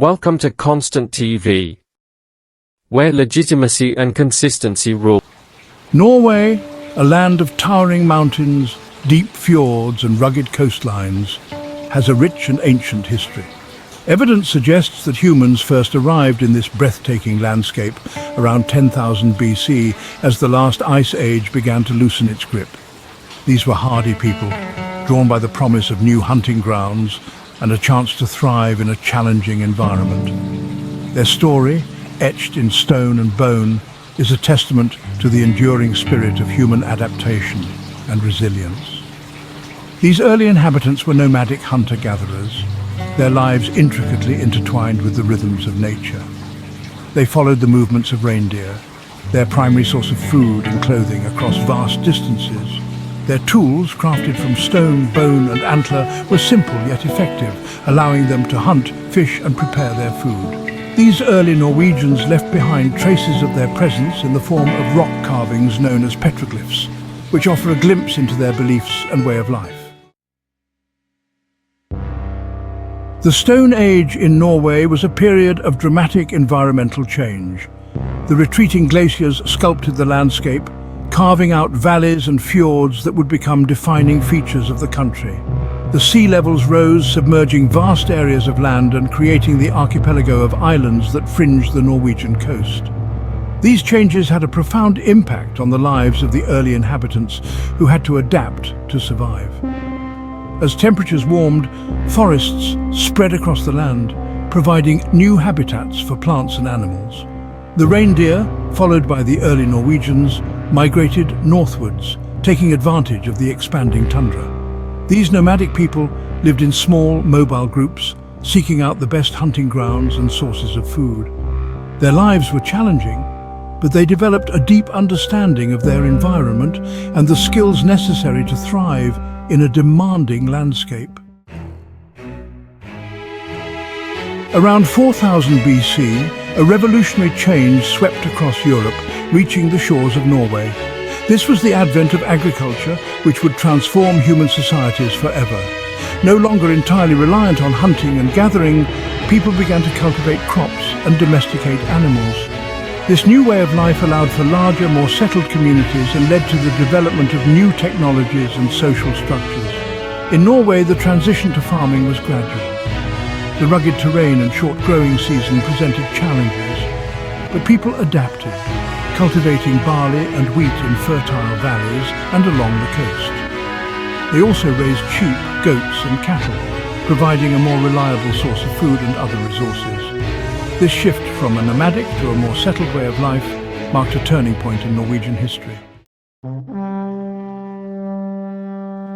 Welcome to Constant TV, where legitimacy and consistency rule. Norway, a land of towering mountains, deep fjords and rugged coastlines, has a rich and ancient history. Evidence suggests that humans first arrived in this breathtaking landscape around 10,000 BC as the last ice age began to loosen its grip. These were hardy people, drawn by the promise of new hunting grounds and a chance to thrive in a challenging environment. Their story, etched in stone and bone, is a testament to the enduring spirit of human adaptation and resilience. These early inhabitants were nomadic hunter-gatherers, their lives intricately intertwined with the rhythms of nature. They followed the movements of reindeer, their primary source of food and clothing across vast distances. Their tools, crafted from stone, bone and antler, were simple yet effective, allowing them to hunt, fish and prepare their food. These early Norwegians left behind traces of their presence in the form of rock carvings known as petroglyphs, which offer a glimpse into their beliefs and way of life. The Stone Age in Norway was a period of dramatic environmental change. The retreating glaciers sculpted the landscape, carving out valleys and fjords that would become defining features of the country. The sea levels rose, submerging vast areas of land and creating the archipelago of islands that fringe the Norwegian coast. These changes had a profound impact on the lives of the early inhabitants who had to adapt to survive. As temperatures warmed, forests spread across the land, providing new habitats for plants and animals. The reindeer, followed by the early Norwegians, migrated northwards, taking advantage of the expanding tundra. These nomadic people lived in small, mobile groups, seeking out the best hunting grounds and sources of food. Their lives were challenging, but they developed a deep understanding of their environment and the skills necessary to thrive in a demanding landscape. Around 4000 BC, a revolutionary change swept across Europe, reaching the shores of Norway. This was the advent of agriculture, which would transform human societies forever. No longer entirely reliant on hunting and gathering, people began to cultivate crops and domesticate animals. This new way of life allowed for larger, more settled communities and led to the development of new technologies and social structures. In Norway, the transition to farming was gradual. The rugged terrain and short growing season presented challenges, but people adapted, cultivating barley and wheat in fertile valleys and along the coast. They also raised sheep, goats and cattle, providing a more reliable source of food and other resources. This shift from a nomadic to a more settled way of life marked a turning point in Norwegian history.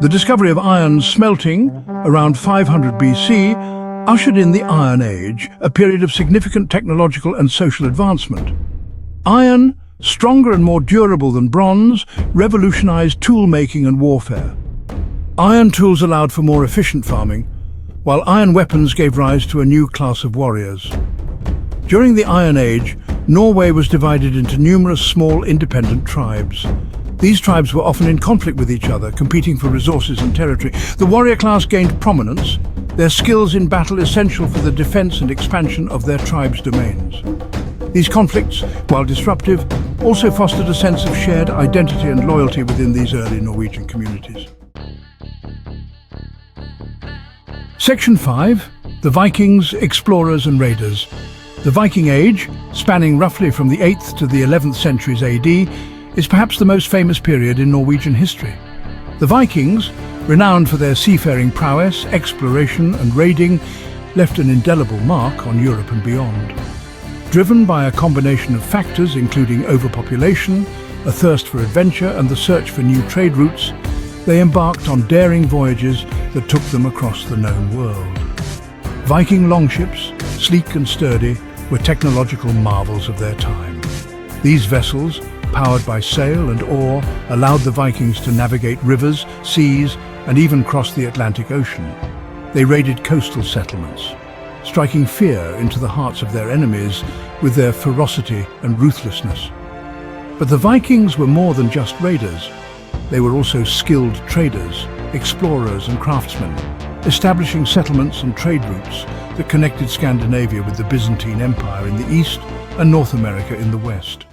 The discovery of iron smelting around 500 BC ushered in the Iron Age, a period of significant technological and social advancement. Iron, stronger and more durable than bronze, revolutionized tool-making and warfare. Iron tools allowed for more efficient farming, while iron weapons gave rise to a new class of warriors. During the Iron Age, Norway was divided into numerous small independent tribes. These tribes were often in conflict with each other, competing for resources and territory. The warrior class gained prominence, their skills in battle essential for the defense and expansion of their tribe's domains. These conflicts, while disruptive, also fostered a sense of shared identity and loyalty within these early Norwegian communities. Section 5. The Vikings, Explorers and Raiders. The Viking Age, spanning roughly from the 8th to the 11th centuries AD, is perhaps the most famous period in Norwegian history. The Vikings, renowned for their seafaring prowess, exploration and raiding, left an indelible mark on Europe and beyond. Driven by a combination of factors including overpopulation, a thirst for adventure and the search for new trade routes, they embarked on daring voyages that took them across the known world. Viking longships, sleek and sturdy, were technological marvels of their time. These vessels, powered by sail and oar, allowed the Vikings to navigate rivers, seas, and even cross the Atlantic Ocean. They raided coastal settlements, striking fear into the hearts of their enemies with their ferocity and ruthlessness. But the Vikings were more than just raiders. They were also skilled traders, explorers and craftsmen, establishing settlements and trade routes that connected Scandinavia with the Byzantine Empire in the east and North America in the west.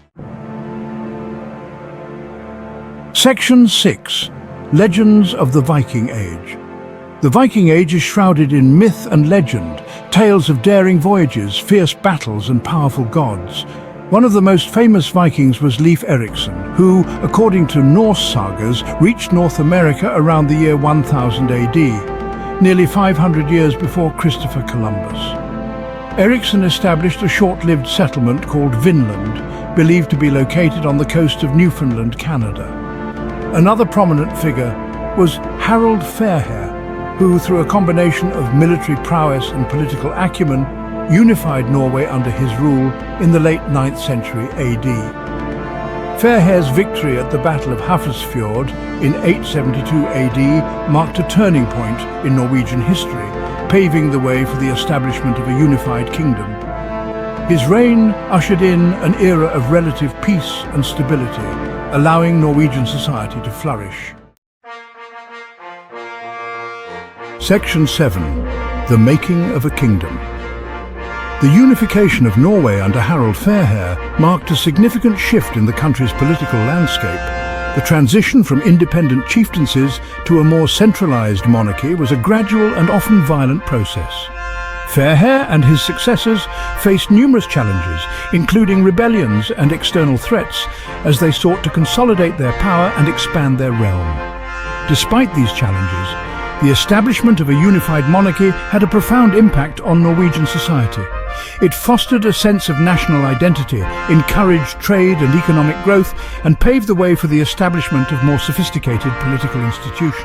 Section 6. Legends of the Viking Age. The Viking Age is shrouded in myth and legend, tales of daring voyages, fierce battles and powerful gods. One of the most famous Vikings was Leif Erikson, who, according to Norse sagas, reached North America around the year 1000 AD, nearly 500 years before Christopher Columbus. Erikson established a short-lived settlement called Vinland, believed to be located on the coast of Newfoundland, Canada. Another prominent figure was Harald Fairhair, who, through a combination of military prowess and political acumen, unified Norway under his rule in the late 9th century AD. Fairhair's victory at the Battle of Hafrsfjord in 872 AD marked a turning point in Norwegian history, paving the way for the establishment of a unified kingdom. His reign ushered in an era of relative peace and stability, allowing Norwegian society to flourish. Section 7. The Making of a Kingdom. The unification of Norway under Harald Fairhair marked a significant shift in the country's political landscape. The transition from independent chieftaincies to a more centralized monarchy was a gradual and often violent process. Fairhair and his successors faced numerous challenges, including rebellions and external threats, as they sought to consolidate their power and expand their realm. Despite these challenges, the establishment of a unified monarchy had a profound impact on Norwegian society. It fostered a sense of national identity, encouraged trade and economic growth, and paved the way for the establishment of more sophisticated political institutions.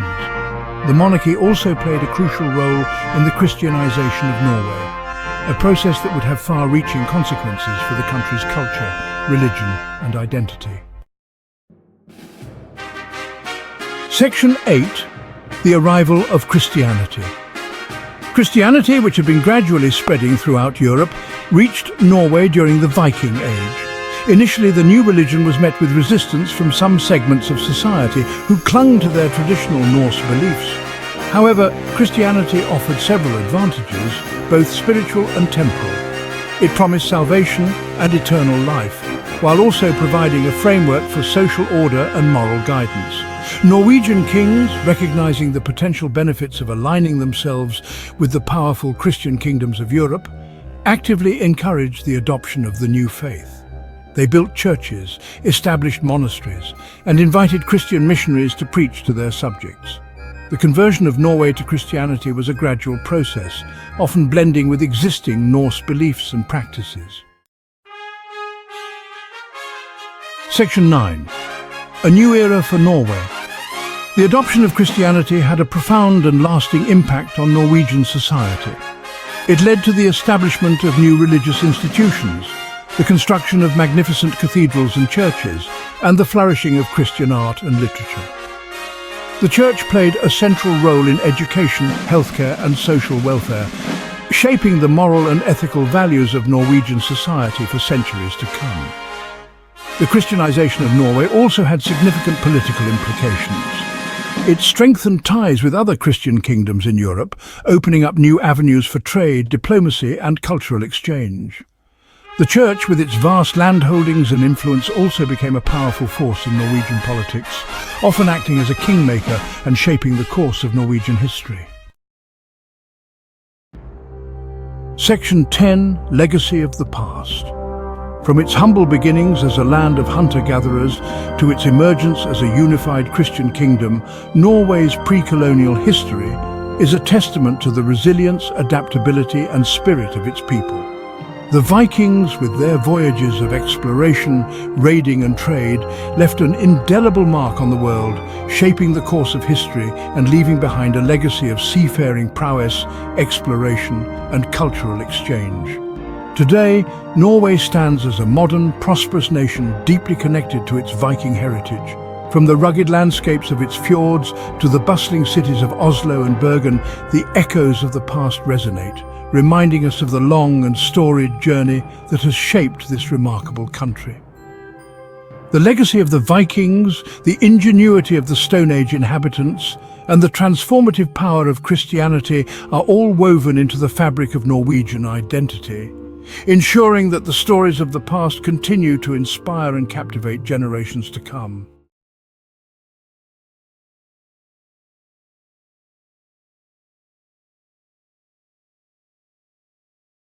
The monarchy also played a crucial role in the Christianization of Norway, a process that would have far-reaching consequences for the country's culture, religion, and identity. Section 8. The arrival of Christianity. Christianity, which had been gradually spreading throughout Europe, reached Norway during the Viking Age. Initially, the new religion was met with resistance from some segments of society who clung to their traditional Norse beliefs. However, Christianity offered several advantages, both spiritual and temporal. It promised salvation and eternal life, while also providing a framework for social order and moral guidance. Norwegian kings, recognizing the potential benefits of aligning themselves with the powerful Christian kingdoms of Europe, actively encouraged the adoption of the new faith. They built churches, established monasteries, and invited Christian missionaries to preach to their subjects. The conversion of Norway to Christianity was a gradual process, often blending with existing Norse beliefs and practices. Section 9. A new era for Norway. The adoption of Christianity had a profound and lasting impact on Norwegian society. It led to the establishment of new religious institutions, the construction of magnificent cathedrals and churches, and the flourishing of Christian art and literature. The Church played a central role in education, healthcare, and social welfare, shaping the moral and ethical values of Norwegian society for centuries to come. The Christianization of Norway also had significant political implications. It strengthened ties with other Christian kingdoms in Europe, opening up new avenues for trade, diplomacy, and cultural exchange. The Church, with its vast landholdings and influence, also became a powerful force in Norwegian politics, often acting as a kingmaker and shaping the course of Norwegian history. Section 10. Legacy of the Past. From its humble beginnings as a land of hunter-gatherers to its emergence as a unified Christian kingdom, Norway's pre-colonial history is a testament to the resilience, adaptability, and spirit of its people. The Vikings, with their voyages of exploration, raiding and trade, left an indelible mark on the world, shaping the course of history and leaving behind a legacy of seafaring prowess, exploration, and cultural exchange. Today, Norway stands as a modern, prosperous nation deeply connected to its Viking heritage. From the rugged landscapes of its fjords to the bustling cities of Oslo and Bergen, the echoes of the past resonate, reminding us of the long and storied journey that has shaped this remarkable country. The legacy of the Vikings, the ingenuity of the Stone Age inhabitants, and the transformative power of Christianity are all woven into the fabric of Norwegian identity, ensuring that the stories of the past continue to inspire and captivate generations to come.